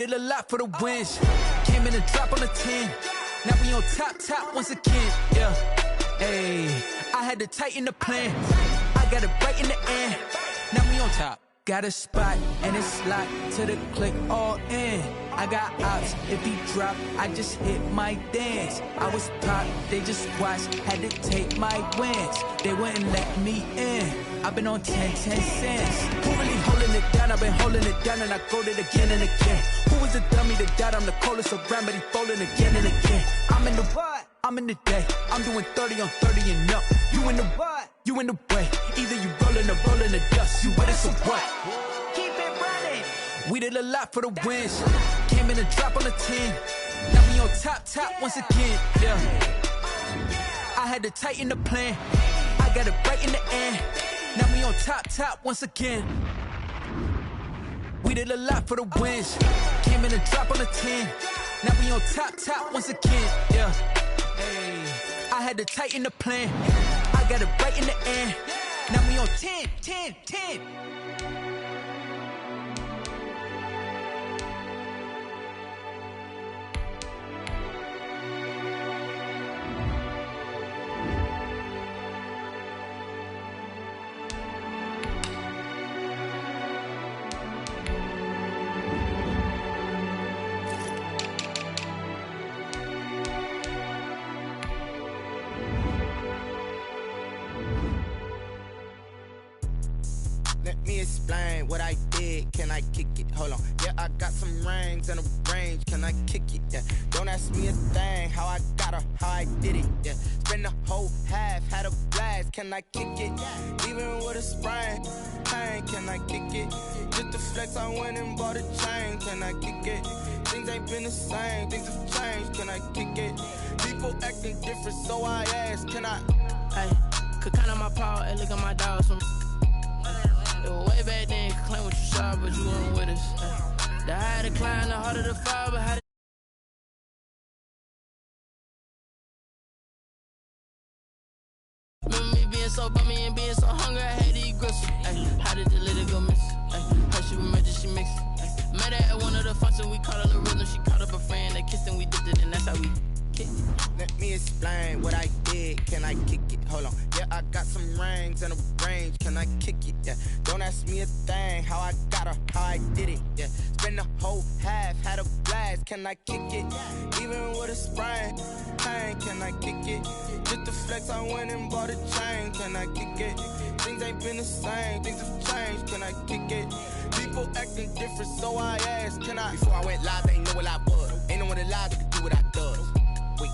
Did a lot for the wins. Came in and drop on the 10. Now we on top once again. Yeah. Hey, I had to tighten the plan. I got it right in the end. Now we on top. Got a spot and it's locked to the click all in. I got ops, if he drop, I just hit my dance. I was top, they just watched, had to take my wins. They wouldn't let me in. I've been on 10 cents. Who really holding it down? I've been holding it down and I go it again and again. Who was the dummy that doubt I'm the coldest around, but he folding again and again. I'm in the what? I'm in the day. I'm doing 30 on 30 and up. You in the what? You in the way. Either you rolling or rolling the dust. You with us or what? Keep it running. We did a lot for the wins. Came in and drop on the 10. Now we on top once again. Yeah. I had to tighten the plan. I got it right in the end. Now we on top once again. We did a lot for the wins. Came in and drop on the 10. Now we on top once again. Yeah. Hey, I had to tighten the plan. I got it right in the end. Now we on 10. Let me explain what I did. Can I kick it? Hold on. Yeah, I got some rings and a range. Can I kick it? Yeah. Don't ask me a thing. How I got her, how I did it. Yeah. Spend the whole half, had a blast. Can I kick it? Even with a sprain, pain. Can I kick it? Just to flex, I went and bought a chain. Can I kick it? Things ain't been the same. Things have changed. Can I kick it? People acting different, so I ask. Can I? Hey, could count on my power and look at my dogs from. It was way back then, could claim what you saw, but you weren't with us. The higher the climb, the harder the fall, but how remember me being so bummy and being so hungry, I had to eat gristle. How did the little go miss? How she remember she mixed. Met her at one of the functions, we caught her the rhythm. She caught up a friend, they kissed and we dipped it, and that's how we kicked it. Let me explain what I did. Can I kick it? Hold on. Yeah, I got some rings and a range. Can I kick it? Yeah. Don't ask me a thing. How I got her, how I did it. Yeah. Spend the whole half, had a blast. Can I kick it? Even with a sprain, pain. Can I kick it? Just to flex, I went and bought a chain. Can I kick it? Things ain't been the same. Things have changed. Can I kick it? People acting different, so I asked. Can I? Before I went live, they ain't know what I was. Ain't no one alive that could do what I does. Wait.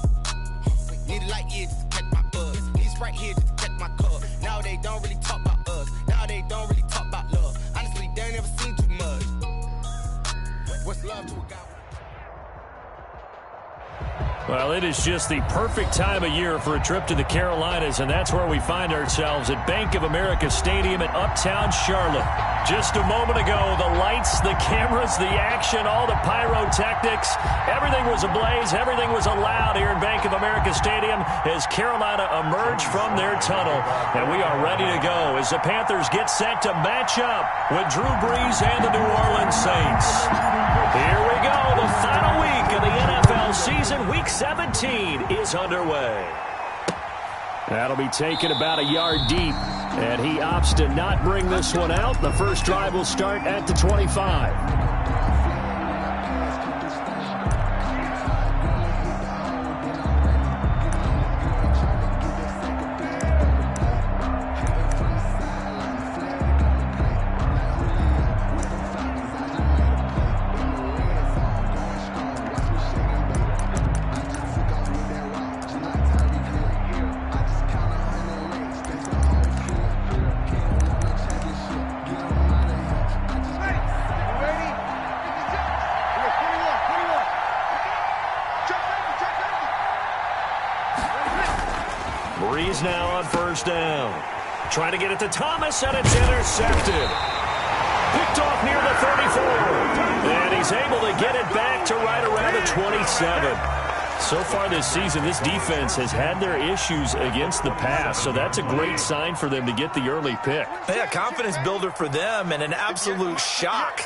Need a light here just to catch my buzz. Need Sprite here just to catch my cup. Now they don't really talk about us. Now they don't really talk about love. Honestly, they ain't never seen too much. What's love to a guy? Well, it is just the perfect time of year for a trip to the Carolinas, and that's where we find ourselves at Bank of America Stadium in Uptown Charlotte. Just a moment ago, the lights, the cameras, the action, all the pyrotechnics, everything was ablaze, everything was allowed here in Bank of America Stadium as Carolina emerged from their tunnel. And we are ready to go as the Panthers get set to match up with Drew Brees and the New Orleans Saints. Here we go, the final week of the NFL season. Week 17 is underway. That'll be taken about a yard deep, and he opts to not bring this one out. The first drive will start at the 25. Brees now on first down. Trying to get it to Thomas, and it's intercepted. Picked off near the 34. And he's able to get it back to right around the 27. So far this season, this defense has had their issues against the pass, so that's a great sign for them to get the early pick. Yeah, confidence builder for them and an absolute shock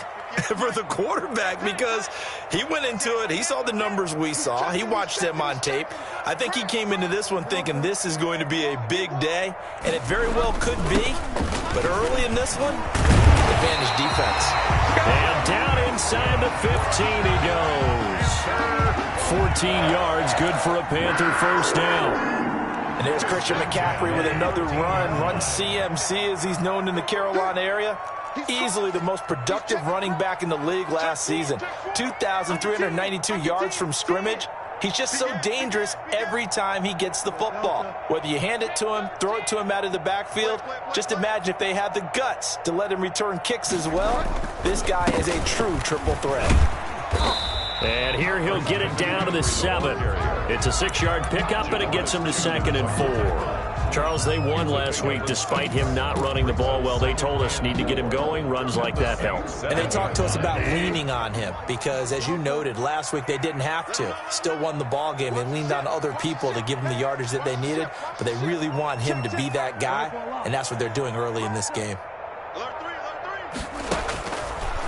for the quarterback because he went into it. He saw the numbers we saw. He watched them on tape. I think he came into this one thinking this is going to be a big day, and it very well could be. But early in this one, advantage defense. And down inside the 15 he goes. 14 yards, good for a Panther first down. And there's Christian McCaffrey with another run CMC as he's known in the Carolina area. Easily the most productive running back in the league last season. 2,392 yards from scrimmage. He's just so dangerous every time he gets the football. Whether you hand it to him, throw it to him out of the backfield, just imagine if they had the guts to let him return kicks as well. This guy is a true triple threat. And here he'll get it down to the 7. It's a 6-yard pickup, and it gets him to 2nd and 4. Charles, they won last week despite him not running the ball well. They told us need to get him going. Runs like that help. And they talked to us about leaning on him because, as you noted, last week they didn't have to. Still won the ball game. They leaned on other people to give them the yardage that they needed, but they really want him to be that guy, and that's what they're doing early in this game.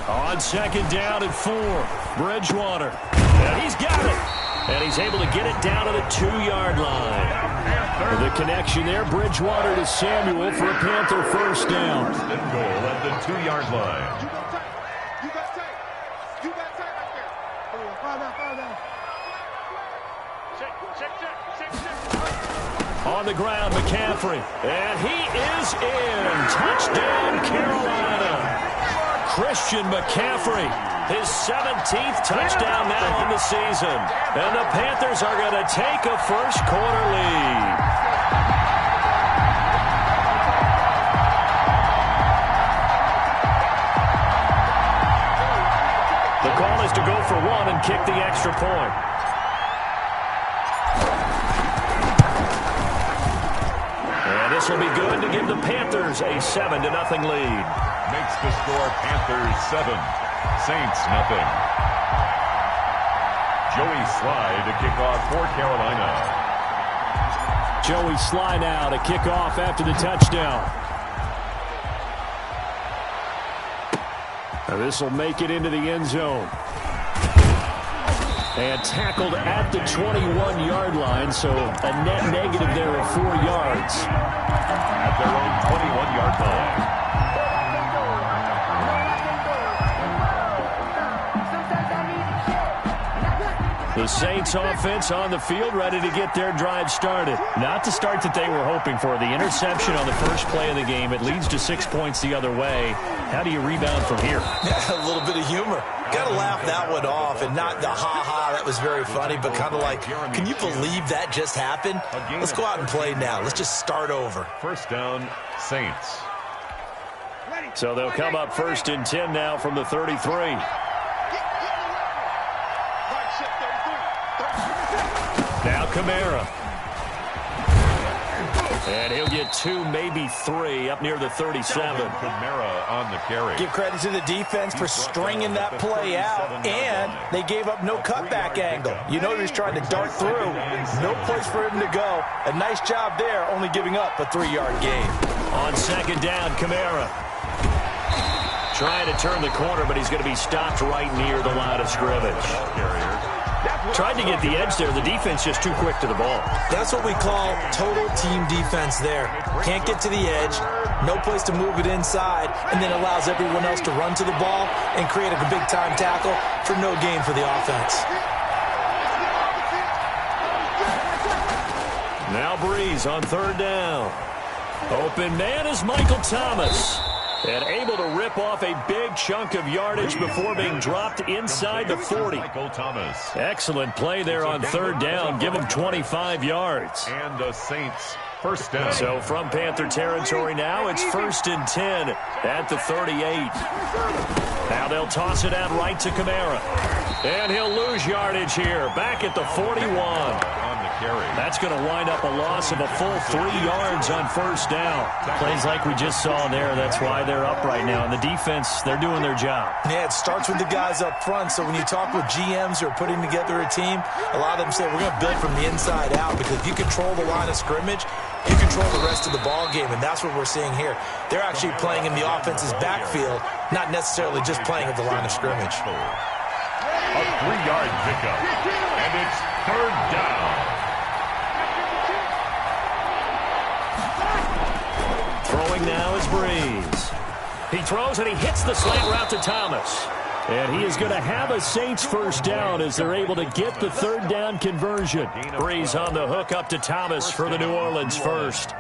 On 2nd down and 4, Bridgewater. And he's got it. And he's able to get it down to the 2-yard line. The connection there, Bridgewater to Samuel for a Panther first down. Goal at the 2-yard line. On the ground, McCaffrey. And he is in. Touchdown, Carolina. Christian McCaffrey, his 17th touchdown now on the season. And the Panthers are going to take a first-quarter lead. The call is to go for 1 and kick the extra point. And this will be good to give the Panthers a 7-0 lead. Makes the score Panthers 7, Saints 0. Joey Sly to kick off for Carolina. Joey Sly now to kick off after the touchdown. Now this will make it into the end zone. And tackled at the 21-yard line, so a net negative there of 4 yards. At their own 21-yard line. The Saints offense on the field, ready to get their drive started. Not the start that they were hoping for. The interception on the first play of the game. It leads to 6 points the other way. How do you rebound from here? Yeah, a little bit of humor. Got to laugh that one off, and not the ha-ha, that was very funny, but kind of like, can you believe that just happened? Let's go out and play now. Let's just start over. First down, Saints. So they'll come up 1st and 10 now from the 33. Now Kamara. And he'll get 2, maybe 3 up near the 37. Kamara on the carry. Give credit to the defense for stringing that play out, and they gave up no cutback angle. You know he was trying to dart through. No place for him to go. A nice job there, only giving up a 3-yard gain. On 2nd down, Kamara. Trying to turn the corner, but he's going to be stopped right near the line of scrimmage. Tried to get the edge there. The defense just too quick to the ball. That's what we call total team defense there. Can't get to the edge, no place to move it inside, and then allows everyone else to run to the ball and create a big-time tackle for no gain for the offense. Now Breeze on 3rd down. Open man is Michael Thomas. And able to rip off a big chunk of yardage before being dropped inside the 40. Michael Thomas. Excellent play there on 3rd down. Give him 25 yards. And the Saints first down. So from Panther territory now, it's 1st and 10 at the 38. Now they'll toss it out right to Kamara. And he'll lose yardage here. Back at the 41. That's going to wind up a loss of a full 3 yards on 1st down. Plays like we just saw there. That's why they're up right now. And the defense, they're doing their job. Yeah, it starts with the guys up front. So when you talk with GMs who are putting together a team, a lot of them say we're going to build from the inside out, because if you control the line of scrimmage, you control the rest of the ball game, and that's what we're seeing here. They're actually playing in the offense's backfield, not necessarily just playing at the line of scrimmage. A 3-yard pickup, and it's 3rd down. Throwing now is Breeze. He throws and he hits the slant route to Thomas. And he is going to have a Saints first down as they're able to get the 3rd down conversion. Breeze on the hook up to Thomas for the New Orleans first.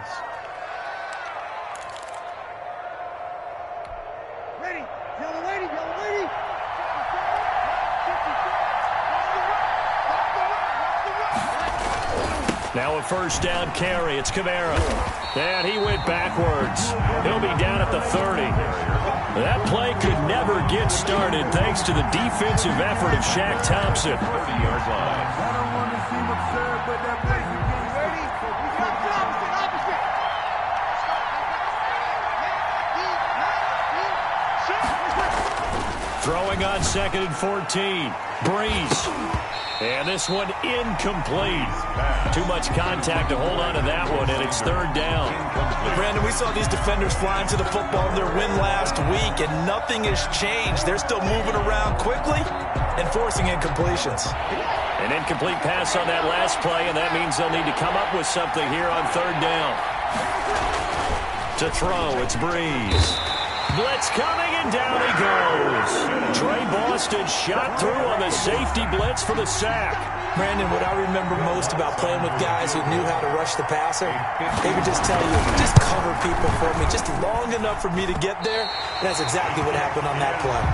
Now a first down carry. It's Kamara. And he went backwards. He'll be down at the 30. That play could never get started thanks to the defensive effort of Shaq Thompson. Throwing on 2nd and 14. Breeze. And this one incomplete. Too much contact to hold on to that one, and it's 3rd down. Brandon, we saw these defenders flying to the football in their win last week, and nothing has changed. They're still moving around quickly and forcing incompletions. An incomplete pass on that last play, and that means they'll need to come up with something here on 3rd down. To throw, it's Breeze. Blitz coming, and down he goes. Trey Boston shot through on the safety blitz for the sack. Brandon, what I remember most about playing with guys who knew how to rush the passer, they would just tell you, just cover people for me, just long enough for me to get there. And that's exactly what happened on that play.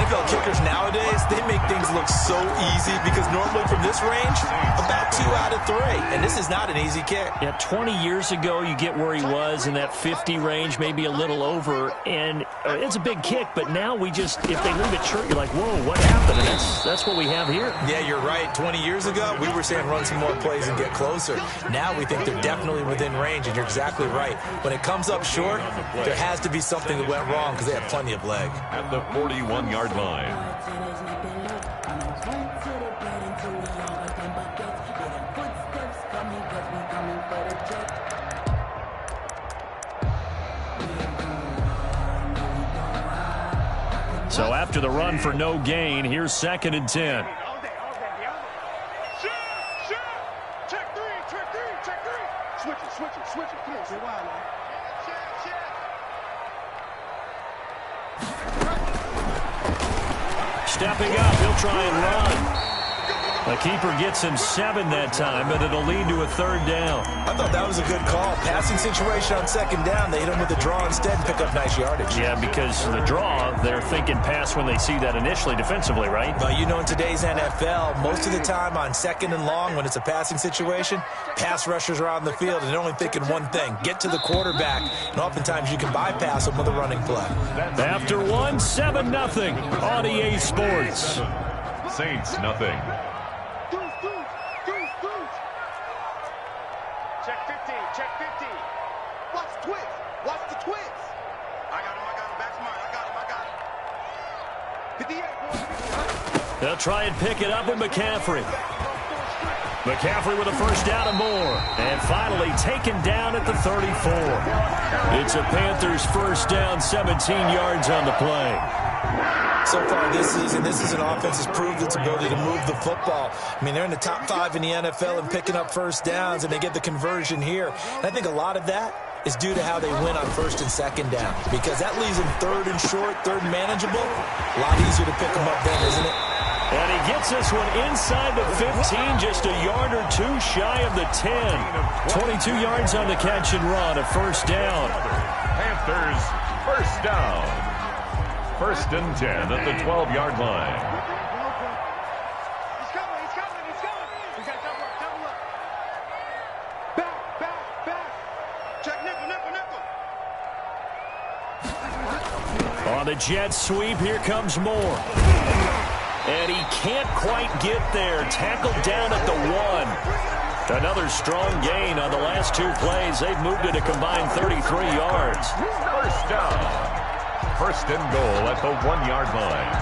NFL kickers nowadays, they make things look so easy because normally from this range, about 2 out of 3. And this is not an easy kick. Yeah, 20 years ago, you get where he was in that 50 range, maybe a little over. And it's a big kick, but now we just, if they leave it short, you're like, whoa, what happened? And that's what we have here. Yeah, you're right. 20 years ago, we were saying run some more plays and get closer. Now we think they're definitely within range, and you're exactly right. When it comes up short, there has to be something that went wrong because they have plenty of leg. At the 41-yard line. So after the run for no gain, here's 2nd and 10. Switch it. Come on, stay wild, man. Stepping up, he'll try and run. The keeper gets him 7 that time, but it'll lead to a 3rd down. I thought that was a good call. Passing situation on 2nd down. They hit him with the draw instead and pick up nice yardage. Yeah, because the draw, they're thinking pass when they see that initially defensively, right? But you know, in today's NFL, most of the time on 2nd and long, when it's a passing situation, pass rushers are on the field and they're only thinking one thing, get to the quarterback. And oftentimes you can bypass them with a running play. After 7-0 on EA Sports. Saints, nothing. Check 50. Watch the twist. Watch the twist. I got him. Back smart. I got him. 58. They'll try and pick it up with McCaffrey. McCaffrey with a first down and more. And finally taken down at the 34. It's a Panthers first down, 17 yards on the play. So far this season, this is an offense that's proved its ability to move the football. I mean, they're in the top 5 in the NFL and picking up first downs, and they get the conversion here. And I think a lot of that is due to how they win on 1st and 2nd down, because that leaves them 3rd and short, 3rd and manageable. A lot easier to pick them up then, isn't it? And he gets this one inside the 15, just a yard or 2 shy of the 10. 22 yards on the catch and run, a first down. Panthers, first down. 1st and 10 at the 12-yard line. He's coming. We got double up. Back. Check nickel. On the jet sweep, here comes Moore. And he can't quite get there. Tackled down at the 1. Another strong gain on the last 2 plays. They've moved it a combined 33 yards. First down. 1st and goal at the 1-yard line.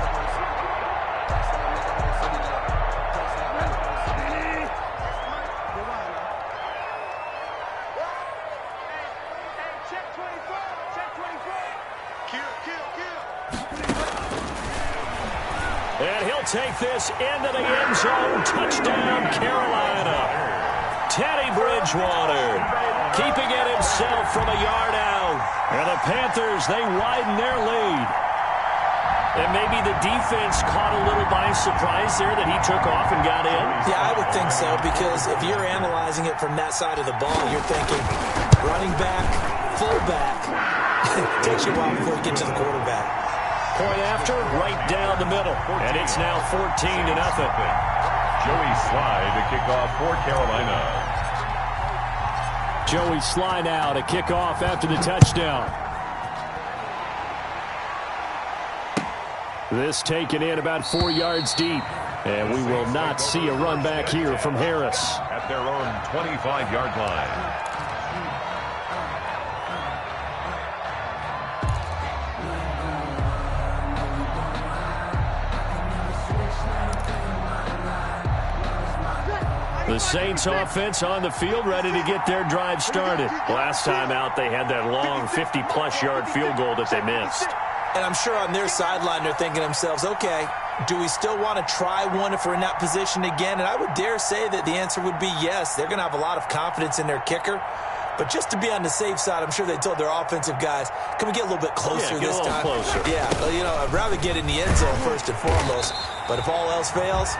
take this into the end zone. Touchdown, Carolina. Teddy Bridgewater keeping it himself from a yard out. And the Panthers, they widen their lead. And maybe the defense caught a little by surprise there that he took off and got in. Yeah, I would think so, because if you're analyzing it from that side of the ball, you're thinking running back, fullback. It takes you a while before you get to the quarterback. Point after, right down the middle. And it's now 14-0. Joey Slye to kick off for Carolina. Joey Slye now to kick off after the touchdown. This taken in about 4 yards deep. And we will not see a run back here from Harris. At their own 25-yard line. The Saints offense on the field, ready to get their drive started. Last time out, they had that long 50-plus yard field goal that they missed. And I'm sure on their sideline they're thinking to themselves, okay, do we still want to try one if we're in that position again? And I would dare say that the answer would be yes. They're going to have a lot of confidence in their kicker. But just to be on the safe side, I'm sure they told their offensive guys, can we get a little bit closer this time? Closer. Yeah, well, you know, I'd rather get in the end zone first and foremost. But if all else fails,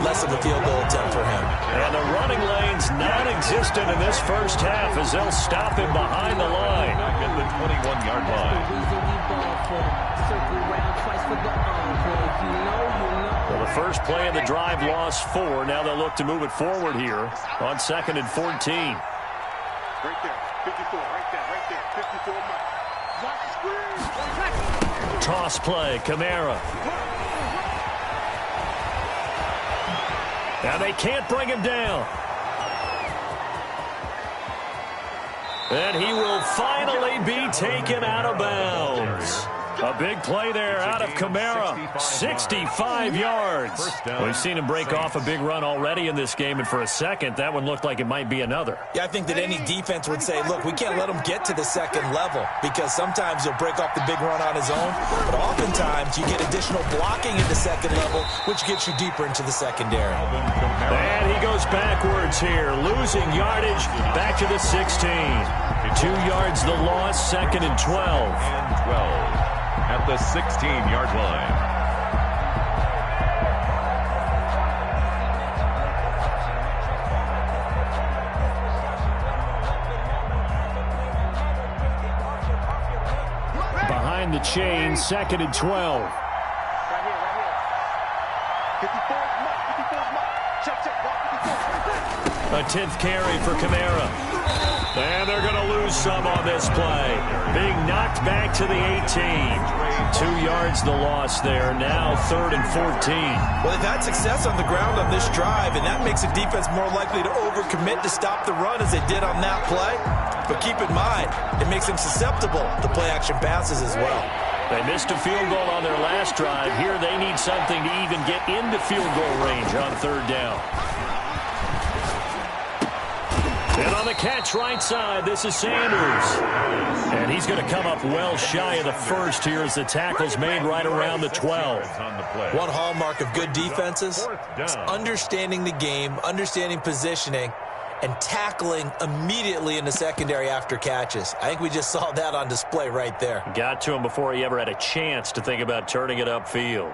less of a field goal attempt for him. And the running lane's non-existent in this first half as they'll stop him behind the line. Back at the 21-yard line. Well, the first play of the drive lost 4. Now they'll look to move it forward here on 2nd and 14. Right there, 54, right there, 54 miles. Toss play, Kamara. Now they can't bring him down. And he will finally be taken out of bounds. A big play there out of Kamara. 65 yards. We've seen him break off a big run already in this game, and for a second, that one looked like it might be another. Yeah, I think that any defense would say, look, we can't let him get to the second level, because sometimes he'll break off the big run on his own, but oftentimes you get additional blocking at the second level, which gets you deeper into the secondary. And he goes backwards here, losing yardage back to the 16. 2 yards the loss, 2nd and 12. And 12. At the 16-yard line. Behind the chain, 2nd and 12. Right here. 54 mark. Check, walk 54. A 10th carry for Kamara. And they're going to lose some on this play. Being knocked back to the 18. 2 yards the loss there. Now 3rd and 14. Well, they've had success on the ground on this drive, and that makes a defense more likely to overcommit to stop the run as they did on that play. But keep in mind, it makes them susceptible to play-action passes as well. They missed a field goal on their last drive. Here they need something to even get into field goal range on 3rd down. And on the catch right side, this is Sanders. And he's going to come up well shy of the first here as the tackle's made right around the 12. One hallmark of good defenses is understanding the game, understanding positioning, and tackling immediately in the secondary after catches. I think we just saw that on display right there. Got to him before he ever had a chance to think about turning it upfield.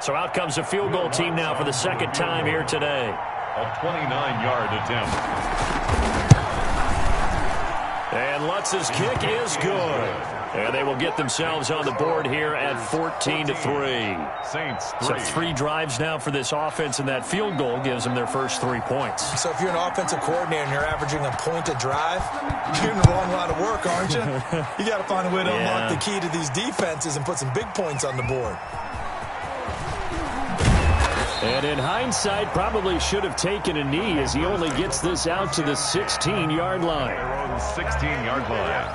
So out comes a field goal team now for the 2nd time here today. A 29-yard attempt. And Lutz's kick is good. And they will get themselves on the board here at 14-3. Saints 3. So 3 drives now for this offense, and that field goal gives them their first 3 points. So if you're an offensive coordinator and you're averaging a point a drive, you're in the wrong line of work, aren't you? You got to find a way to unlock the key to these defenses and put some big points on the board. And in hindsight, probably should have taken a knee as he only gets this out to the 16-yard line. Their own 16-yard line.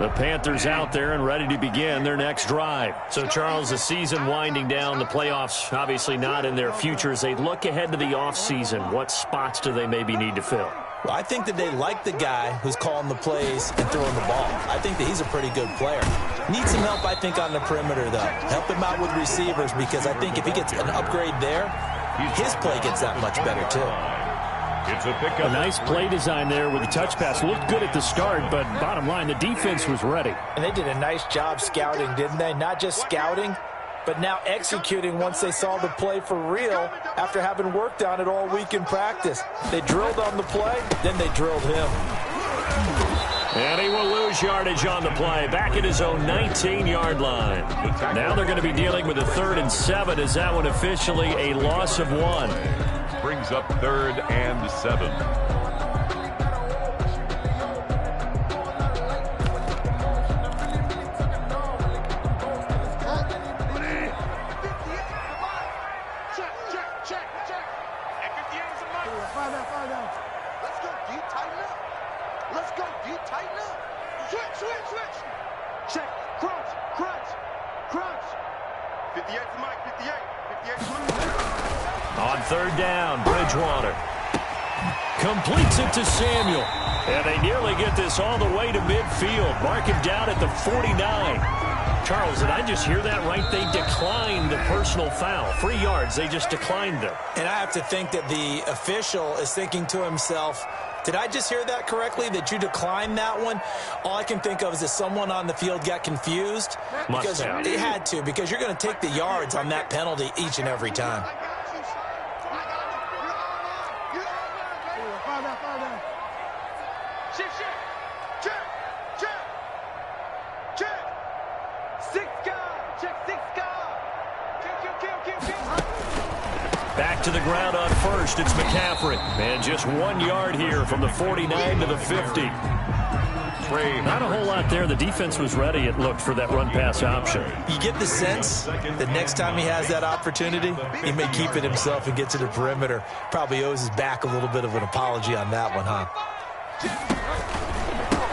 The Panthers out there and ready to begin their next drive. So, Charles, the season winding down, the playoffs obviously not in their future. As they look ahead to the offseason, what spots do they maybe need to fill? Well, I think that they like the guy who's calling the plays and throwing the ball. I think that he's a pretty good player. Needs some help, I think, on the perimeter, though. Help him out with receivers, because I think if he gets an upgrade there, his play gets that much better, too. It's a pickup. A nice play design there with the touch pass. Looked good at the start, but bottom line, the defense was ready. And they did a nice job scouting, didn't they? Not just scouting, but now executing once they saw the play for real after having worked on it all week in practice. They drilled on the play, then they drilled him. And he will lose yardage on the play, back at his own 19-yard line. Now they're going to be dealing with a 3rd and 7. Is that one officially a loss of 1? Brings up 3rd and 7. On 3rd down, Bridgewater completes it to Samuel. And they nearly get this all the way to midfield. Mark him down at the 49. Charles, did I just hear that right? They declined the personal foul. 3 yards, they just declined them. And I have to think that the official is thinking to himself, did I just hear that correctly, that you declined that one? All I can think of is that someone on the field got confused. Because they had to, because you're going to take the yards on that penalty each and every time. Back to the ground on 1st, it's McCaffrey. And just 1 yard here from the 49 to the 50. Not a whole lot there. The defense was ready, it looked, for that run-pass option. You get the sense that next time he has that opportunity, he may keep it himself and get to the perimeter. Probably owes his back a little bit of an apology on that one, huh?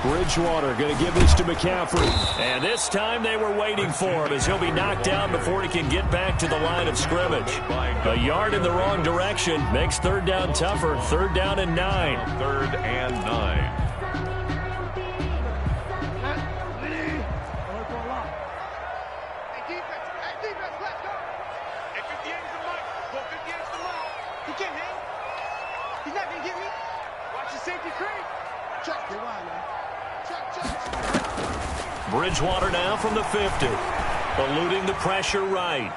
Bridgewater going to give this to McCaffrey. And this time they were waiting for him, as he'll be knocked down before he can get back to the line of scrimmage. A yard in the wrong direction makes 3rd down tougher. 3rd down and 9. 3rd and 9. Bridgewater now from the 50. Eluding the pressure right.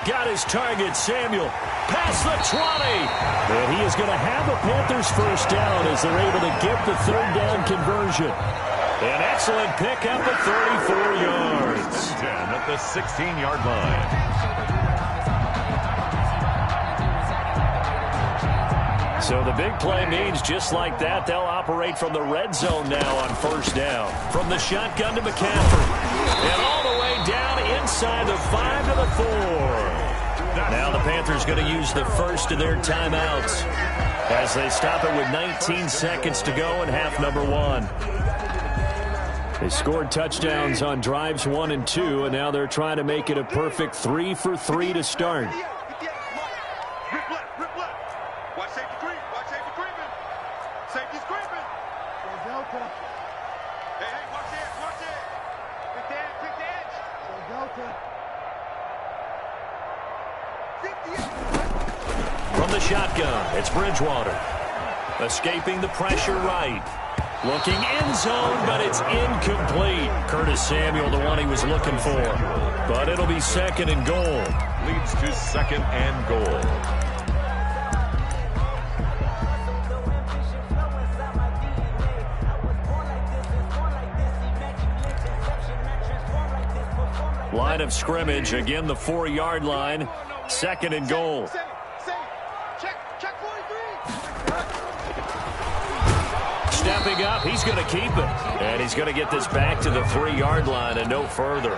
Got his target, Samuel. Past the 20. And he is going to have a Panthers 1st down as they're able to get the 3rd down conversion. An excellent pickup at 34 yards. 10 at the 16-yard line. So the big play means just like that, they'll operate from the red zone now on 1st down. From the shotgun to McCaffrey. And all the way down inside the 5 to the 4. Now the Panthers going to use the first of their timeouts as they stop it with 19 seconds to go in half number 1. They scored touchdowns on drives 1 and 2, and now they're trying to make it a perfect 3 for 3 to start. From the shotgun, it's Bridgewater. Escaping the pressure right. Looking end zone, but it's incomplete. Curtis Samuel, the one he was looking for. But it'll be 2nd and goal. Leads to 2nd and goal. Line of scrimmage, again the 4-yard line. 2nd and goal. Stepping up, he's going to keep it. And he's going to get this back to the 3-yard line and no further.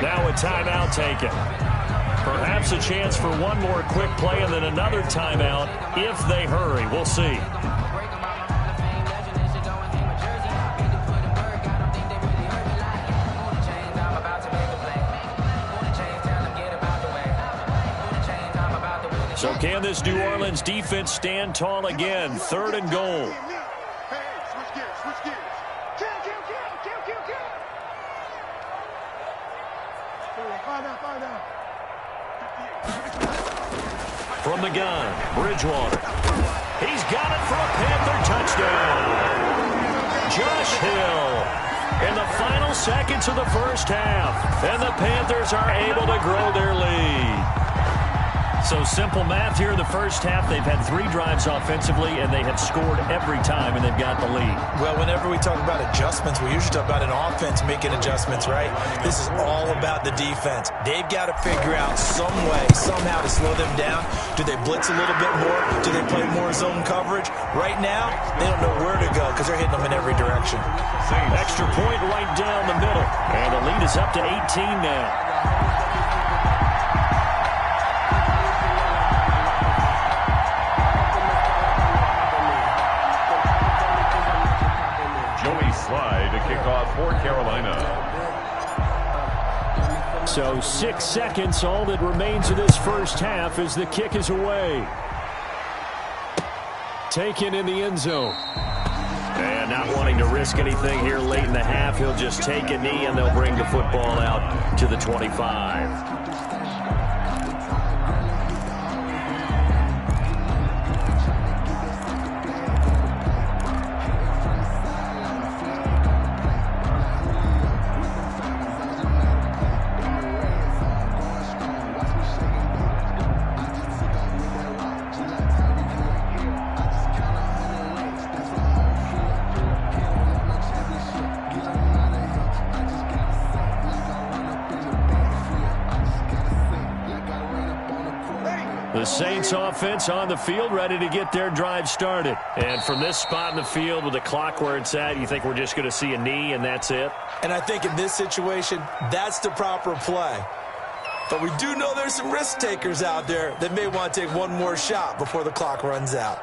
Now a timeout taken. Perhaps a chance for one more quick play and then another timeout if they hurry. We'll see. So can this New Orleans defense stand tall again? 3rd and goal. Hey, switch gears, switch gears. Kill. Find out. From the gun, Bridgewater. He's got it for a Panther touchdown. Josh Hill in the final seconds of the first half. And the Panthers are able to grow their lead. So simple math here in the first half. They've had 3 drives offensively, and they have scored every time, and they've got the lead. Well, whenever we talk about adjustments, we usually talk about an offense making adjustments, right? This is all about the defense. They've got to figure out some way, somehow to slow them down. Do they blitz a little bit more? Do they play more zone coverage? Right now, they don't know where to go because they're hitting them in every direction. Extra point right down the middle. And the lead is up to 18 now. Slide to kick off for Carolina. So 6 seconds, all that remains of this first half as the kick is away. Taken in the end zone. And not wanting to risk anything here late in the half, he'll just take a knee and they'll bring the football out to the 25. The Saints offense on the field, ready to get their drive started. And from this spot in the field with the clock where it's at, you think we're just going to see a knee and that's it? And I think in this situation, that's the proper play. But we do know there's some risk takers out there that may want to take one more shot before the clock runs out.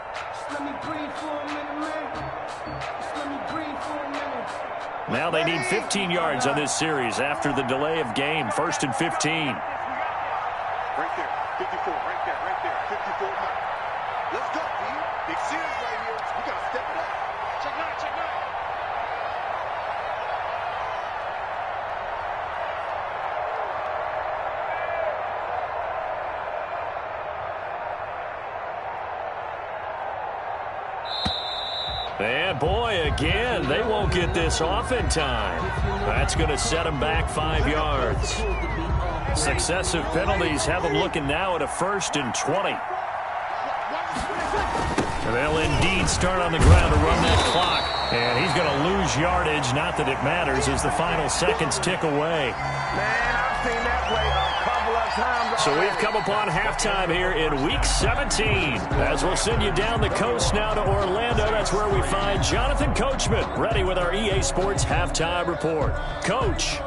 Now they need 15 yards on this series after the delay of game. 1st and 15. Right there, 54, right there, 54 mark. Let's go, D. Big series right here. We got to step it up. Check 9, check 9. And boy, again, they won't get this off in time. That's going to set them back 5 yards. Successive penalties have them looking now at a 1st and 20. And they'll indeed start on the ground to run that clock. And he's going to lose yardage, not that it matters, as the final seconds tick away. Man, I've seen that play a couple of times. So we've come upon halftime here in Week 17. As we'll send you down the coast now to Orlando, that's where we find Jonathan Coachman, ready with our EA Sports Halftime Report. Coach.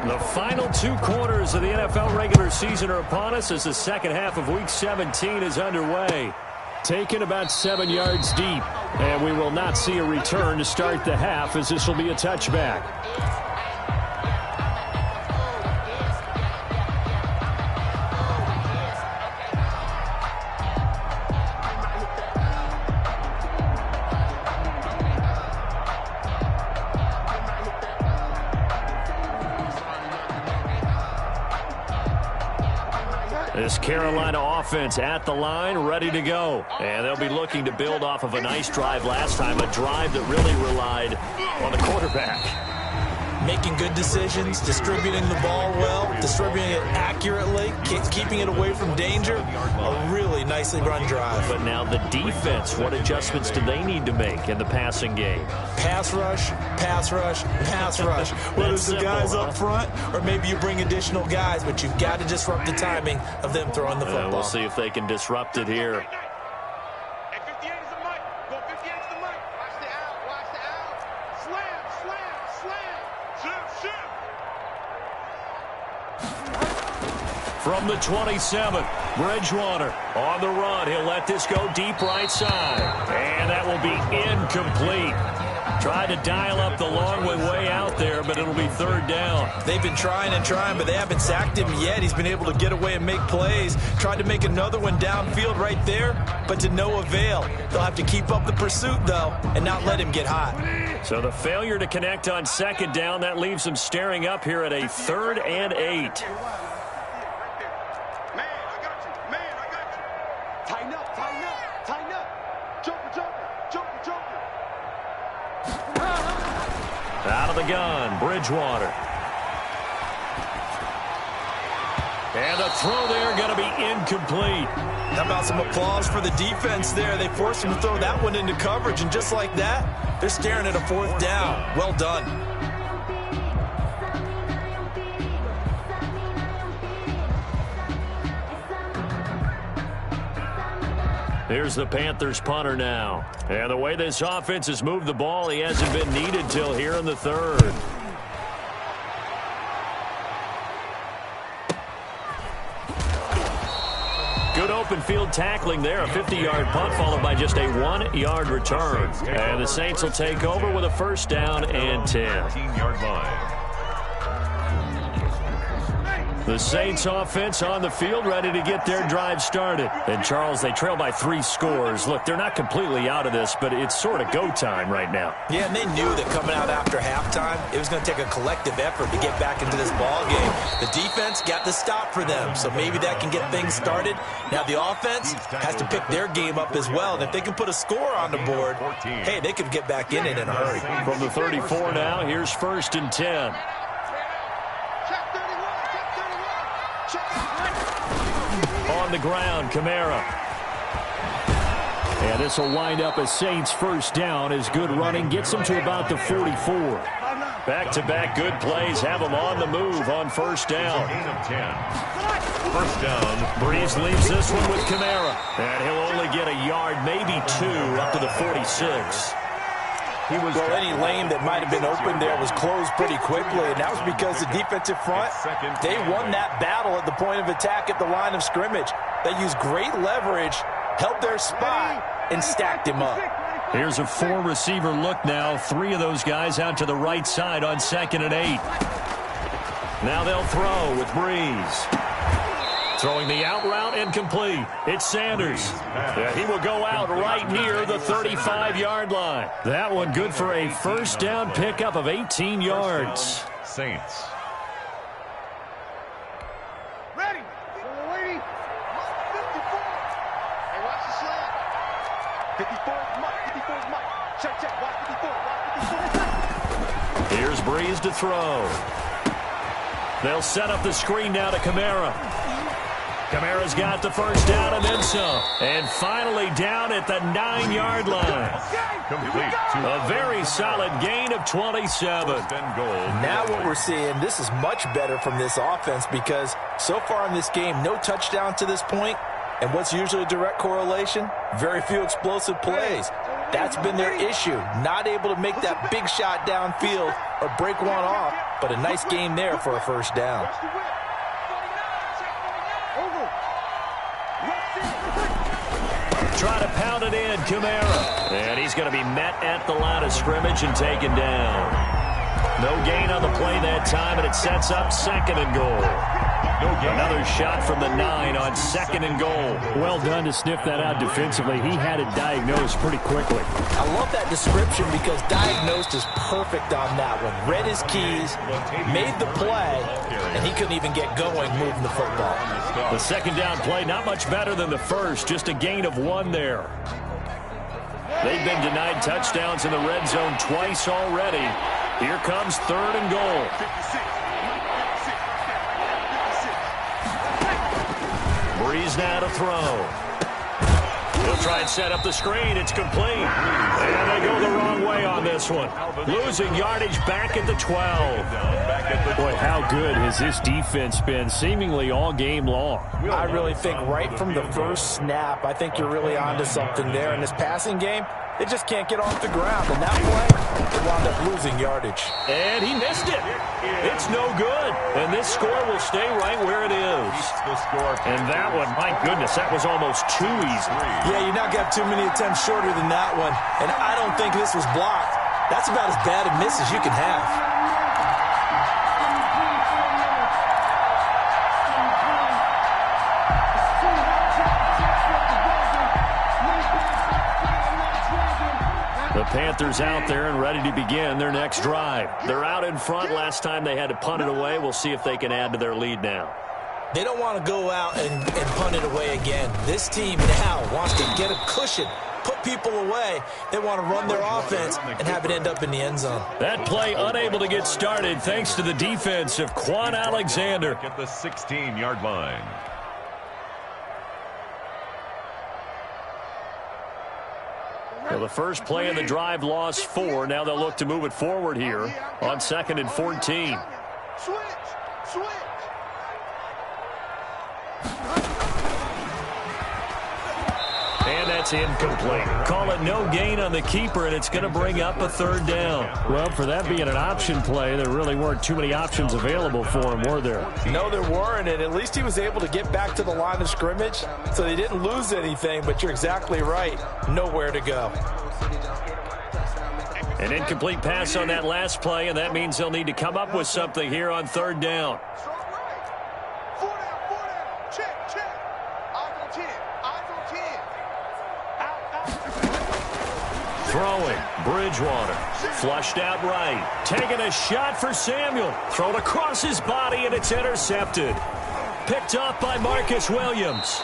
The final 2 quarters of the NFL regular season are upon us as the second half of Week 17 is underway. Taken about 7 yards deep, and we will not see a return to start the half as this will be a touchback. This Carolina offense at the line, ready to go. And they'll be looking to build off of a nice drive last time, a drive that really relied on the quarterback. making good decisions, distributing the ball well, distributing it accurately, keeping it away from danger. A really nicely run drive. But now the defense, what adjustments do they need to make in the passing game? Pass rush, pass rush, pass rush. Whether it's the guys up front or maybe you bring additional guys, but you've got to disrupt the timing of them throwing the football. We'll see if they can disrupt it here. From the 27, Bridgewater on the run. He'll let this go deep right side. And that will be incomplete. Tried to dial up the long way out there, but it'll be third down. They've been trying and trying, but they haven't sacked him yet. He's been able to get away and make plays. Tried to make another one downfield right there, but to no avail. They'll have to keep up the pursuit, though, and not let him get hot. So the failure to connect on second down, that leaves them staring up here at a 3rd and 8. Out of the gun, Bridgewater. And the throw there going to be incomplete. How about some applause for the defense there? They forced him to throw that one into coverage, and just like that, they're staring at a 4th down. Well done. Here's the Panthers punter now. And the way this offense has moved the ball, he hasn't been needed till here in the 3rd. Good open field tackling there. A 50-yard punt followed by just a 1-yard return. And the Saints will take over with a 1st down and 10. 15-yard line. The Saints offense on the field, ready to get their drive started. And, Charles, they trail by 3 scores. Look, they're not completely out of this, but it's sort of go time right now. Yeah, and they knew that coming out after halftime, it was going to take a collective effort to get back into this ball game. The defense got the stop for them, so maybe that can get things started. Now the offense has to pick their game up as well, and if they can put a score on the board, hey, they could get back in it in a hurry. From the 34 now, here's 1st and 10. On the ground, Kamara. And this will wind up a Saints 1st down as good running gets them to about the 44. Back-to-back good plays have them on the move on 1st down. 1st down. Breeze leaves this one with Kamara. And he'll only get a yard, maybe 2, up to the 46. Well, any lane that might have been open there was closed pretty quickly, and that was because the defensive front, they won that battle at the point of attack at the line of scrimmage. They used great leverage, held their spot, and stacked him up. Here's a 4-receiver look now. 3 of those guys out to the right side on 2nd and 8. Now they'll throw with Breeze. Throwing the out route incomplete. It's Sanders. Yeah, he will go out right near the 35-yard line. That one good for a 1st down pickup of 18 yards. Saints. Ready. Waiting. 54. Hey, watch the slant. 54 is Mike. 54 is Mike. Check. Watch 54. Watch 54. Here's Breeze to throw. They'll set up the screen now to Kamara. Kamara's got the 1st down and then some. And finally down at the 9-yard line. Complete. A very solid gain of 27. Now what we're seeing, this is much better from this offense because so far in this game, no touchdown to this point. And what's usually a direct correlation? Very few explosive plays. That's been their issue. Not able to make that big shot downfield or break one off, but a nice game there for a 1st down. Try to pound it in, Kamara. And he's going to be met at the line of scrimmage and taken down. No gain on the play that time, and it sets up 2nd and goal. Another shot from the 9 on 2nd and goal. Well done to sniff that out defensively. He had it diagnosed pretty quickly. I love that description because diagnosed is perfect on that one. Read his keys, made the play, and he couldn't even get going moving the football. The 2nd down play, not much better than the 1st, just a gain of 1 there. They've been denied touchdowns in the red zone twice already. Here comes 3rd and goal. Breeze now to throw. He'll try and set up the screen. It's complete. And they go the wrong way on this one. Losing yardage back at the 12. Boy, how good has this defense been seemingly all game long? I really think right from the first snap, I think you're really onto something there. In this passing game, they just can't get off the ground. And that play, they wound up losing yardage. And he missed it. It's no good. And this score will stay right where it is. And that one, my goodness, that was almost too easy. Yeah, you not got too many attempts shorter than that one. And I don't think this was blocked. That's about as bad a miss as you can have. The Panthers out there and ready to begin their next drive. They're out in front. Last time they had to punt it away. We'll see if they can add to their lead now. They don't want to go out and punt it away again. This team now wants to get a cushion, put people away. They want to run their offense and have it end up in the end zone. That play unable to get started thanks to the defense of Quan Alexander. At the 16-yard line. Well, the first play of the drive lost 4. Now they'll look to move it forward here on 2nd and 14. Switch. And that's incomplete. Call it no gain on the keeper, and it's going to bring up a 3rd down. Well, for that being an option play, there really weren't too many options available for him, were there? No, there weren't, and at least he was able to get back to the line of scrimmage, so they didn't lose anything, but you're exactly right. Nowhere to go. An incomplete pass on that last play, and that means they'll need to come up with something here on 3rd down. Four down. Check. Eyes on 10. Throwing, Bridgewater, flushed out right, taking a shot for Samuel, thrown across his body, and it's intercepted. Picked up by Marcus Williams.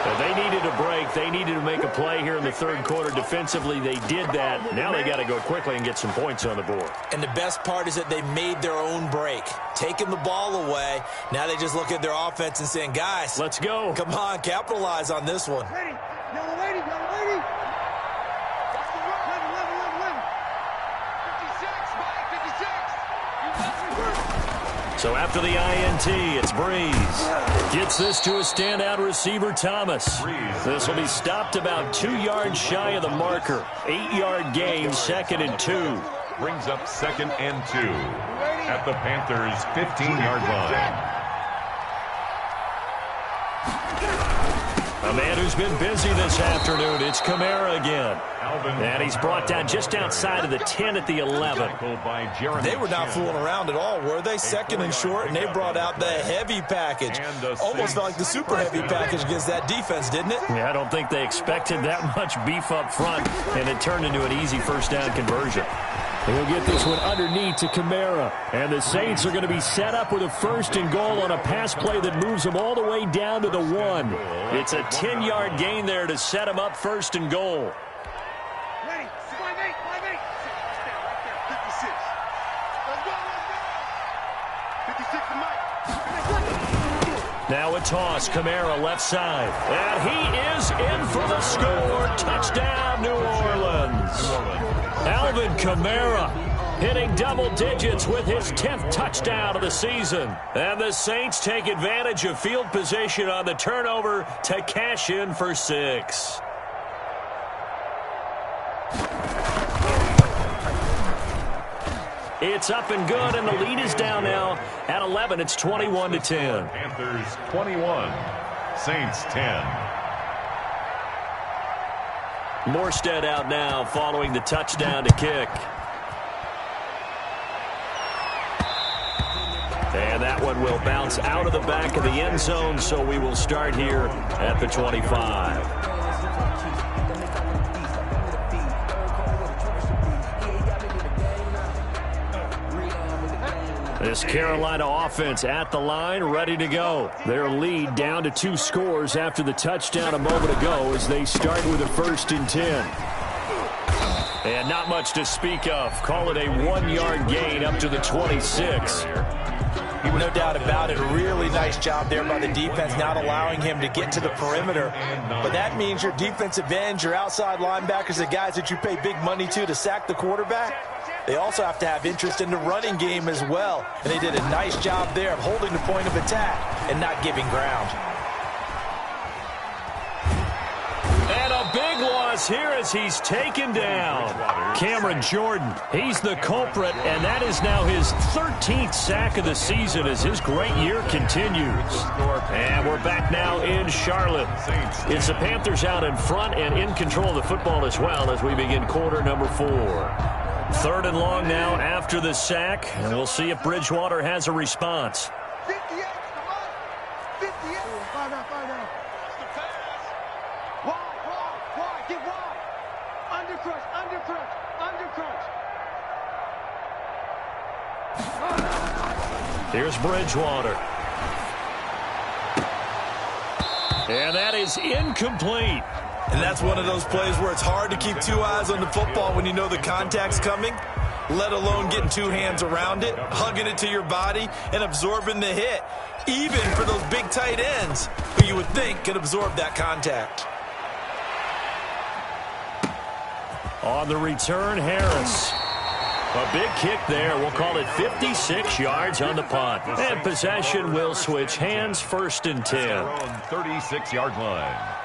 And they needed a break. They needed to make a play here in the 3rd quarter. Defensively, they did that. Now they got to go quickly and get some points on the board. And the best part is that they made their own break, taking the ball away. Now they just look at their offense and saying, guys, let's go. Come on, capitalize on this one. Ready. Yellow lady. Watch the run. 56. So after the INT, it's Breeze. Gets this to a standout receiver, Thomas. This will be stopped about 2 yards shy of the marker. 8-yard gain, 2nd and 2. Brings up 2nd and 2 at the Panthers' 15-yard line. A man who's been busy this afternoon, it's Kamara again. And he's brought down just outside of the 10 at the 11. They were not fooling around at all, were they? 2nd and short, and they brought out the heavy package. Almost felt like the super heavy package against that defense, didn't it? Yeah, I don't think they expected that much beef up front, and it turned into an easy 1st down conversion. He'll get this one underneath to Kamara. And the Saints are going to be set up with a 1st and goal on a pass play that moves them all the way down to the 1. It's a 10-yard gain there to set them up 1st and goal. Ready. 5-8. Right there. 56. Let's go. 56 to Mike. Now a toss. Kamara left side. And he is in for the score. Touchdown, New Orleans. Alvin Kamara hitting double digits with his 10th touchdown of the season. And the Saints take advantage of field position on the turnover to cash in for 6. It's up and good, and the lead is down now at 11. It's 21-10. Panthers 21, Saints 10. Morstead out now following the touchdown to kick. And that one will bounce out of the back of the end zone, so we will start here at the 25. This Carolina offense at the line, ready to go. Their lead down to 2 scores after the touchdown a moment ago as they start with a 1st and 10. And not much to speak of. Call it a 1-yard gain up to the 26. No doubt about it. Really nice job there by the defense, not allowing him to get to the perimeter. But that means your defensive ends, your outside linebackers, the guys that you pay big money to sack the quarterback, they also have to have interest in the running game as well. And they did a nice job there of holding the point of attack and not giving ground. And a big loss here as he's taken down. Cameron Jordan, he's the culprit, and that is now his 13th sack of the season as his great year continues. And we're back now in Charlotte. It's the Panthers out in front and in control of the football as well as we begin quarter number 4. 3rd and long now after the sack, and we'll see if Bridgewater has a response. 58, come on. 58. Find out. Wide, get wide. Under crunch. Here's Bridgewater. And that is incomplete. And that's one of those plays where it's hard to keep 2 eyes on the football when you know the contact's coming, let alone getting 2 hands around it, hugging it to your body, and absorbing the hit, even for those big tight ends who you would think could absorb that contact. On the return, Harris. A big kick there. We'll call it 56 yards on the punt. And possession will switch hands, 1st and 10. 36-yard line.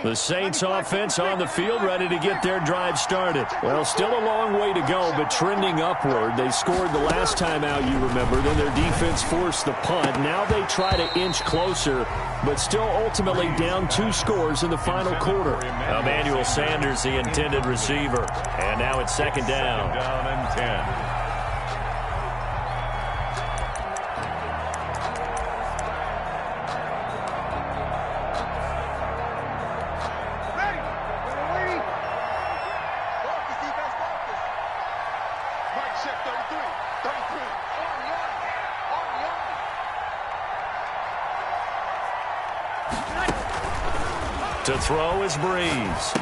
The Saints offense on the field, ready to get their drive started. Well, still a long way to go, but trending upward. They scored the last time out, you remember. Then their defense forced the punt. Now they try to inch closer, but still ultimately down 2 scores in the final quarter. Emmanuel Sanders, the intended receiver. And now it's 2nd down. 2nd down and 10. To throw is Breeze.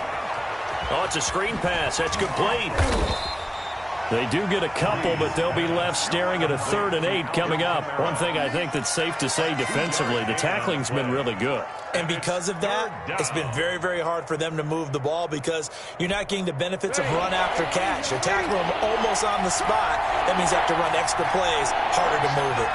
Oh, it's a screen pass. That's complete. They do get a couple, but they'll be left staring at a 3rd and 8 coming up. One thing I think that's safe to say defensively, the tackling's been really good. And because of that, it's been very, very hard for them to move the ball because you're not getting the benefits of run after catch. You're tackling them almost on the spot. That means you have to run extra plays, harder to move it.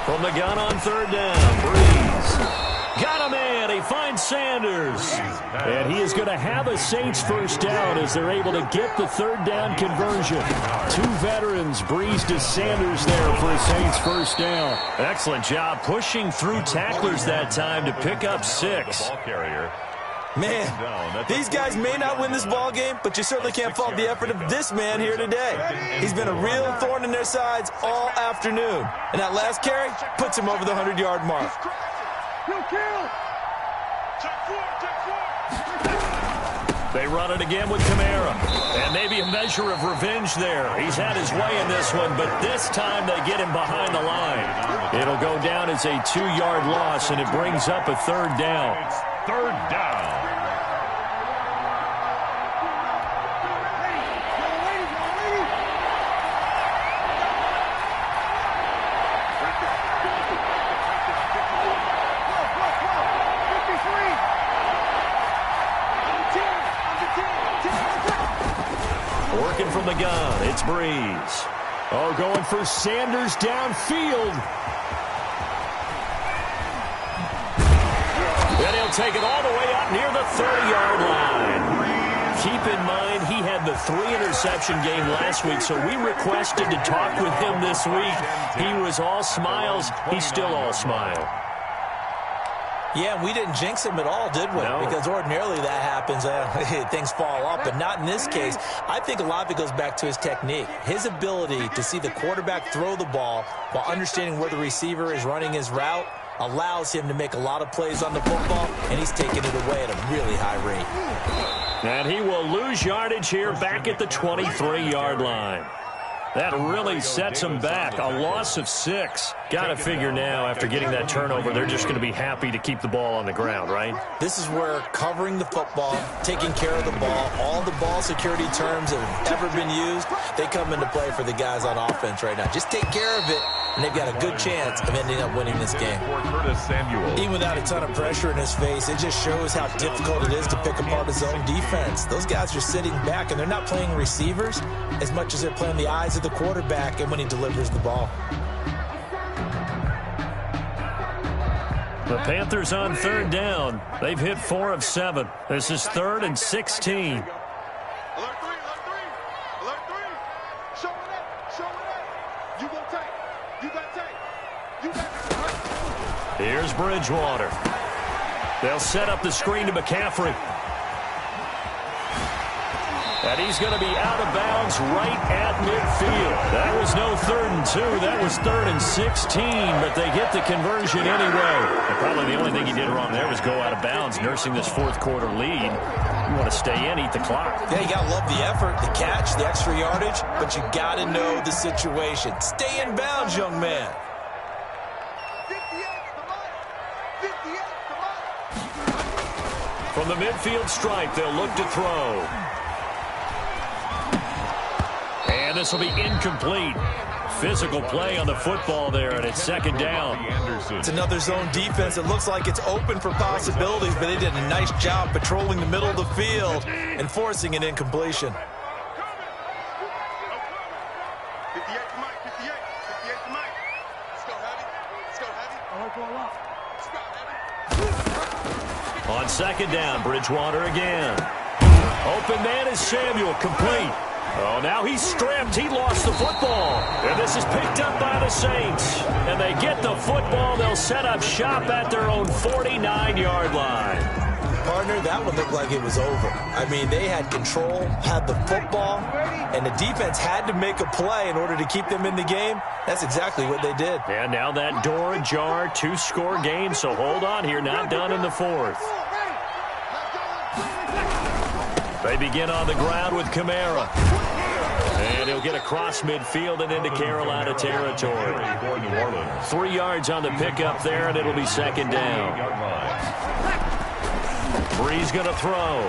From the gun on 3rd down, Breeze. Got a man. He finds Sanders. And he is going to have a Saints 1st down as they're able to get the 3rd down conversion. 2 veterans, Breeze to Sanders there for a Saints 1st down. Excellent job pushing through tacklers that time to pick up 6. Ball carrier. Man, these guys may not win this ball game, but you certainly can't fault the effort of this man here today. He's been a real thorn in their sides all afternoon. And that last carry puts him over the 100-yard mark. They run it again with Kamara. And maybe a measure of revenge there. He's had his way in this one, but this time they get him behind the line. It'll go down as a 2-yard loss, and it brings up a 3rd down. It's 3rd down. Working from the gun, it's Breeze. Oh, going for Sanders downfield. And he'll take it all the way up near the 30-yard line. Keep in mind, he had the 3-interception game last week, so we requested to talk with him this week. He was all smiles. He's still all smile. Yeah, we didn't jinx him at all, did we? No. Because ordinarily that happens. Things fall off, but not in this case. I think a lot of it goes back to his technique. His ability to see the quarterback throw the ball while understanding where the receiver is running his route allows him to make a lot of plays on the football, and he's taking it away at a really high rate. And he will lose yardage here back at the 23-yard line. That really sets them back. A loss of 6. Got to figure now, after getting that turnover, they're just going to be happy to keep the ball on the ground, right? This is where covering the football, taking care of the ball, all the ball security terms that have ever been used, they come into play for the guys on offense right now. Just take care of it, and they've got a good chance of ending up winning this game. Even without a ton of pressure in his face, it just shows how difficult it is to pick apart his own defense. Those guys are sitting back, and they're not playing receivers as much as they're playing the eyes of the quarterback and when he delivers the ball. The Panthers on 3rd down. They've hit 4 of 7. This is 3rd and 16. Alert 3, alert 3, alert 3. Show it up, show it up. You go tight, you got tight, you got tight. Here's Bridgewater. They'll set up the screen to McCaffrey. And he's going to be out of bounds right at midfield. That was no 3rd and 2. That was 3rd and 16, but they get the conversion anyway. And probably the only thing he did wrong there was go out of bounds, nursing this 4th quarter lead. You want to stay in, eat the clock. Yeah, you got to love the effort, the catch, the extra yardage, but you got to know the situation. Stay in bounds, young man. 58 the mark. 58 the mark. From the midfield stripe, they'll look to throw. And this will be incomplete. Physical play on the football there, and it's 2nd down. It's another zone defense. It looks like it's open for possibilities, but they did a nice job patrolling the middle of the field and forcing an incompletion. 58 to Mike, 58 to Mike. Let's go heavy, let's go heavy. Let's go heavy. On 2nd down, Bridgewater again. Open man is Samuel, complete. Oh, now he's stripped. He lost the football. And this is picked up by the Saints. And they get the football. They'll set up shop at their own 49-yard line. Partner, that one looked like it was over. I mean, they had control, had the football, and the defense had to make a play in order to keep them in the game. That's exactly what they did. And now that door ajar, 2-score game. So hold on here, not done in the 4th. They begin on the ground with Kamara. And he'll get across midfield and into Carolina territory. 3 yards on the pickup there, and it'll be 2nd down. Bree's going to throw.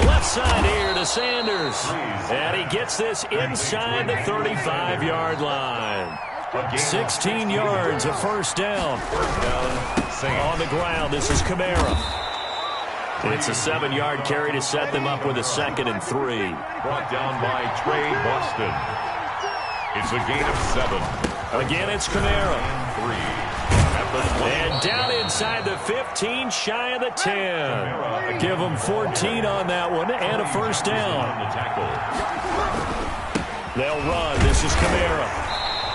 Left side here to Sanders. And he gets this inside the 35-yard line. 16 yards, a 1st down. On the ground, this is Kamara. It's a 7-yard carry to set them up with a 2nd and 3. Brought down by Trey Boston. It's a gain of 7. Again, it's Kamara. 3. And down inside the 15, shy of the 10. Give them 14 on that one and a 1st down. They'll run. This is Kamara.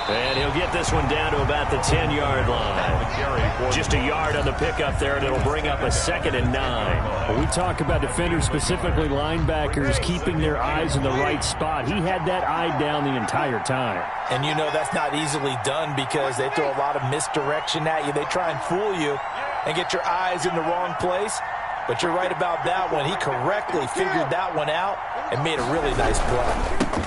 And he'll get this one down to about the 10-yard line. Just a yard on the pickup there, and it'll bring up a 2nd and 9. When we talk about defenders, specifically linebackers, keeping their eyes in the right spot. He had that eye down the entire time. And you know that's not easily done because they throw a lot of misdirection at you. They try and fool you and get your eyes in the wrong place. But you're right about that one. He correctly figured that one out and made a really nice play.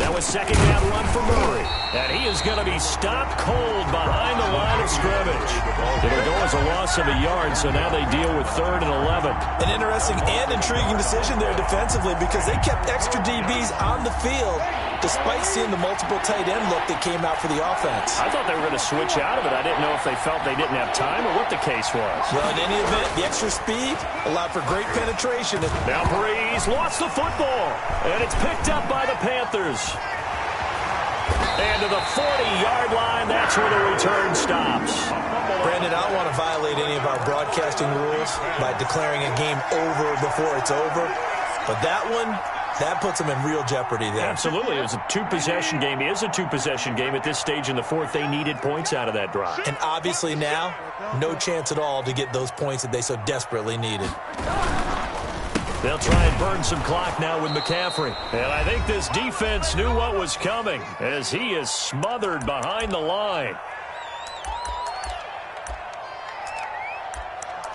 That was 2nd down run for Murray. And he is going to be stopped cold behind the line of scrimmage. It'll go as a loss of a yard, so now they deal with 3rd and 11. An interesting and intriguing decision there defensively because they kept extra DBs on the field despite seeing the multiple tight end look that came out for the offense. I thought they were going to switch out of it. I didn't know if they felt they didn't have time or what the case was. Well, in any event, the extra speed allowed for great penetration. Now Breeze lost the football, and it's picked up by the Panthers. And to the 40-yard line, that's where the return stops. Brandon, I don't want to violate any of our broadcasting rules by declaring a game over before it's over. But that one, that puts them in real jeopardy there. Absolutely. It was a 2-possession game. It is a 2-possession game at this stage in the 4th. They needed points out of that drive. And obviously now, no chance at all to get those points that they so desperately needed. They'll try and burn some clock now with McCaffrey. And I think this defense knew what was coming as he is smothered behind the line.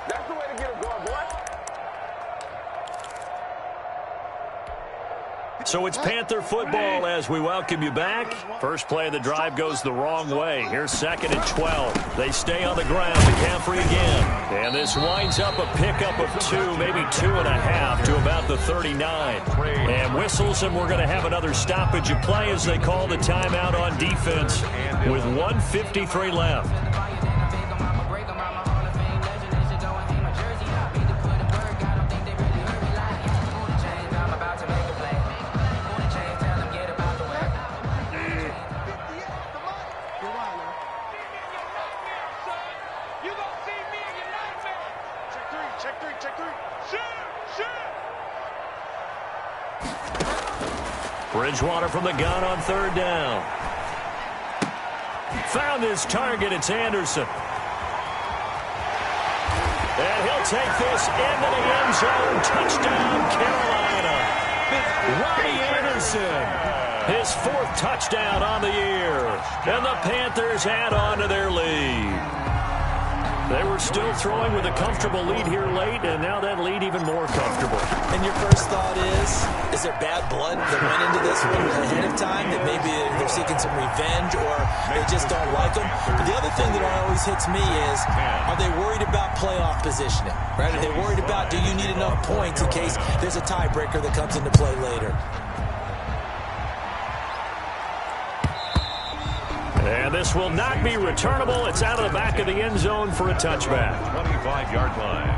That's the way to get it going, boy. So it's Panther football as we welcome you back. First play of the drive goes the wrong way. Here's 2nd and 12. They stay on the ground. McCaffrey again. And this winds up a pickup of 2, maybe 2.5 to about the 39. And whistles, and we're going to have another stoppage of play as they call the timeout on defense with 1:53 left. Bridgewater from the gun on 3rd down. Found his target. It's Anderson. And he'll take this into the end zone. Touchdown, Carolina. Ronnie Anderson. His 4th touchdown on the year. And the Panthers add on to their lead. They were still throwing with a comfortable lead here late, and now that lead even more comfortable. And your first thought is there bad blood that went into this one ahead of time, that maybe they're seeking some revenge or they just don't like them? But the other thing that always hits me is, are they worried about playoff positioning? Right? Are they worried about, do you need enough points in case there's a tiebreaker that comes into play later? And this will not be returnable. It's out of the back of the end zone for a touchback. 25-yard line.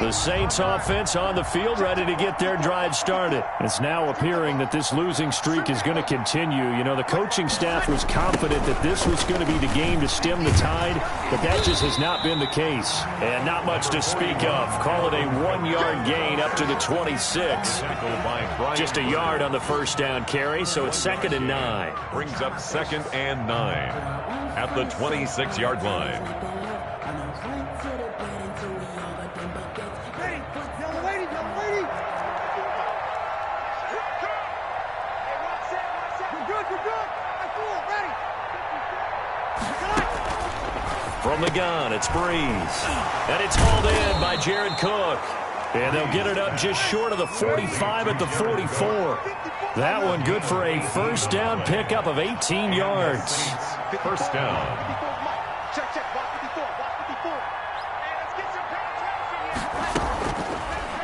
The Saints offense on the field, ready to get their drive started. It's now appearing that this losing streak is going to continue. You know, the coaching staff was confident that this was going to be the game to stem the tide, but that just has not been the case. And not much to speak of. Call it a 1-yard gain up to the 26. Just a yard on the first down carry, so it's 2nd and 9. Brings up 2nd and 9 at the 26-yard line. From the gun, it's Breeze. And it's hauled in by Jared Cook. And they'll get it up just short of the 45 at the 44. That one good for a first down pickup of 18 yards. First down.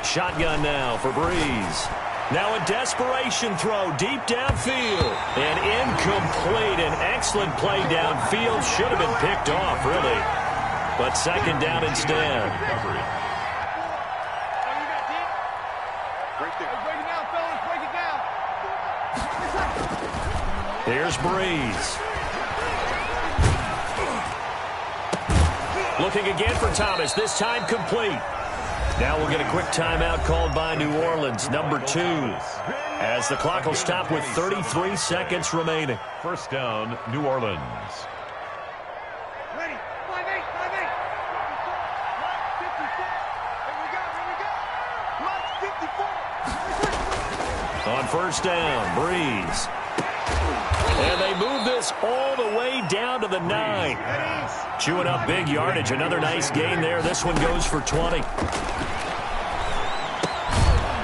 Shotgun now for Breeze. Now a desperation throw deep downfield. And incomplete. An excellent play downfield. Should have been picked off, really. But 2nd down instead. Here's Breeze. Looking again for Thomas, this time complete. Now we'll get a quick timeout called by New Orleans, number 2, as the clock will stop with 33 seconds remaining. First down, New Orleans. Ready, 5-8, 5-8. 54. On first down, Breeze. And they move this all the way down to the 9. Chewing up big yardage. Another nice gain there. This one goes for 20.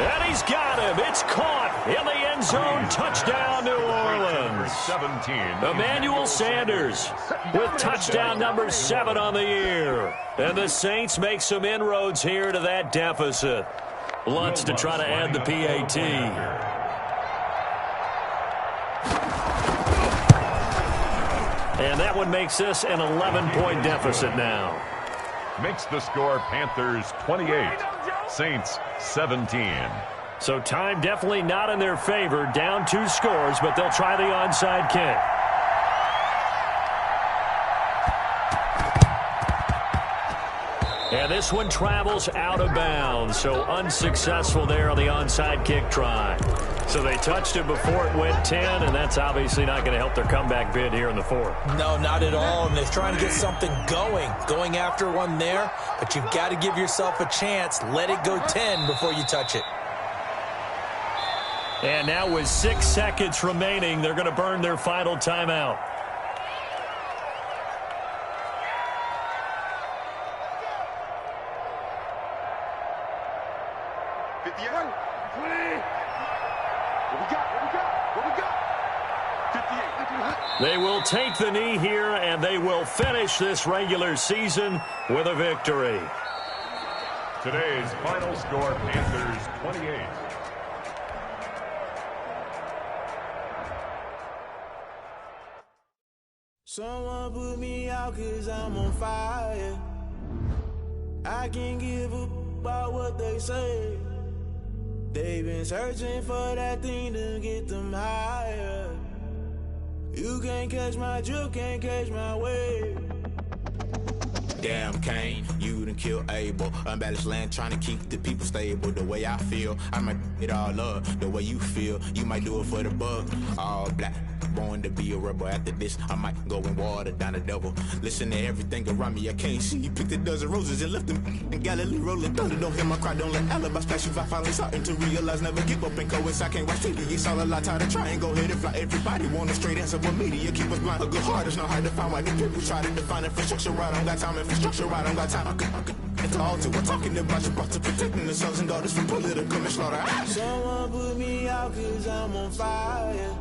And he's got him. It's caught in the end zone. Touchdown, New Orleans. 17. Emmanuel Sanders with touchdown number 7 on the year. And the Saints make some inroads here to that deficit. Lutz to try to add the PAT. And that one makes this an 11-point deficit now. Makes the score Panthers 28, Saints 17. So time definitely not in their favor. Down 2 scores, but they'll try the onside kick. And this one travels out of bounds, so unsuccessful there on the onside kick try. So they touched it before it went 10, and that's obviously not going to help their comeback bid here in the 4th. No, not at all, and they're trying to get something going after one there, but you've got to give yourself a chance. Let it go 10 before you touch it. And now with 6 seconds remaining, they're going to burn their final timeout. What we got? They will take the knee here, and they will finish this regular season with a victory. Today's final score, Panthers 28. Someone put me out 'cause I'm on fire. I can't give up about what they say. They've been searching for that thing to get them higher. You can't catch my drift, can't catch my wave. Damn, Kane, you done killed Abel. Unbalanced land, trying to keep the people stable. The way I feel, I might it all up. The way you feel, you might do it for the bug. All black, born to be a rebel. After this, I might go and water down the devil. Listen to everything around me, I can't see. You picked a dozen roses and left them in Galilee rolling thunder. Don't hear my cry, don't let alibis flash. If I finally starting to realize, never give up and coincide. I can't watch TV, it's all a lot. Time to try and go ahead and fly. Everybody want a straight answer, but media keep us blind. A good heart is not hard to find. Why do people try to define infrastructure right? I don't got time, infrastructure right, I don't got time. I could talk to. We're talking about you, about to protecting the sons and daughters from political and slaughter. Someone put me out 'cause I'm on fire.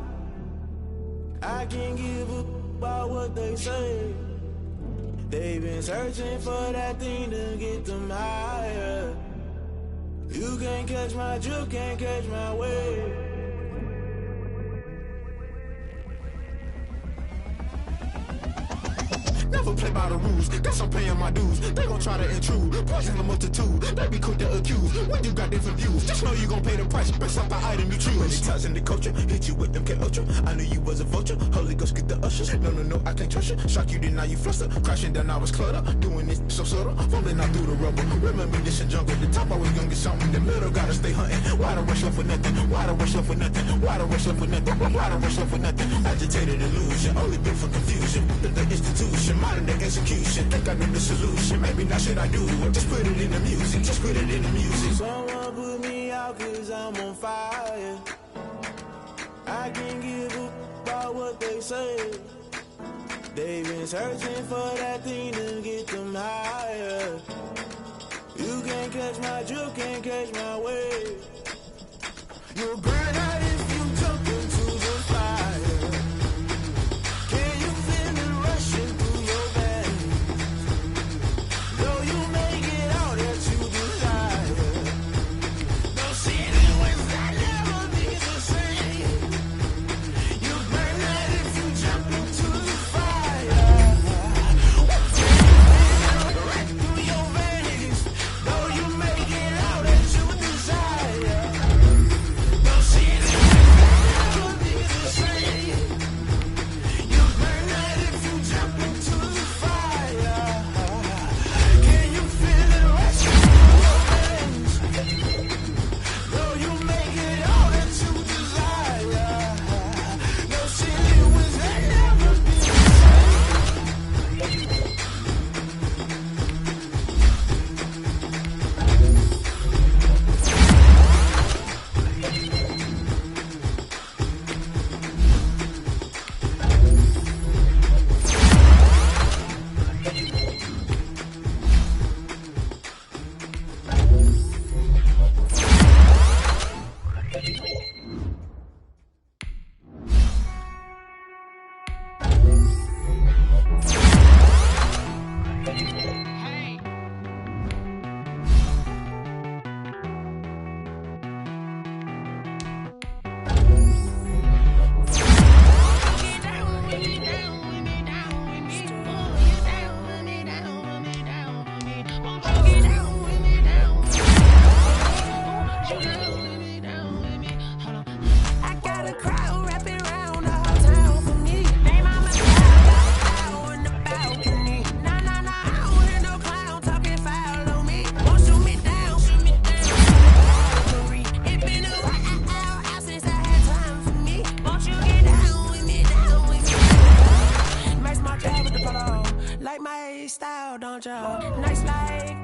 I can't give up about what they say. They've been searching for that thing to get them higher. You can't catch my drift, can't catch my wave. Never play by the rules, guess I'm paying my dues. They gon' try to intrude, poison the multitude. They be quick to accuse, when you got different views. Just know you gon' pay the price, based off the item you choose. Many times in the culture, hit you with them Ultra. I knew you was a vulture, Holy Ghost get the ushers. No, I can't trust you. Shock you, then now you fluster. Crashing down, I was clutter. Doing this so subtle, falling out through the rubble. Remember this in jungle, the top I was young, get something. The middle, gotta stay hunting. Why the rush left for nothing? Why the rush left for nothing? Why the rush left for nothing? Why the rush left for nothing? Agitated illusion, only built for confusion. The institution, modern day execution. Think I know the solution, maybe not should I do it. Just put it in the music, just put it in the music. Someone put me out 'cause I'm on fire. I can't give up about what they say. They've been searching for that thing to get them higher. You can't catch my drift, can't catch my wave. You'll burn out if you jump into the fire. Can you feel it rushing through your veins? Though you make it all that you desire. No ceiling without never be the same. You burn out if you jump into the fire. Right through your veins. Though you make it all that you desire. No ceiling without never be the same. You burn out if you jump into the fire. Can you feel it rushing through your veins? Though you make it all that you desire. No ceiling without never be the like my style, don't you? Nice like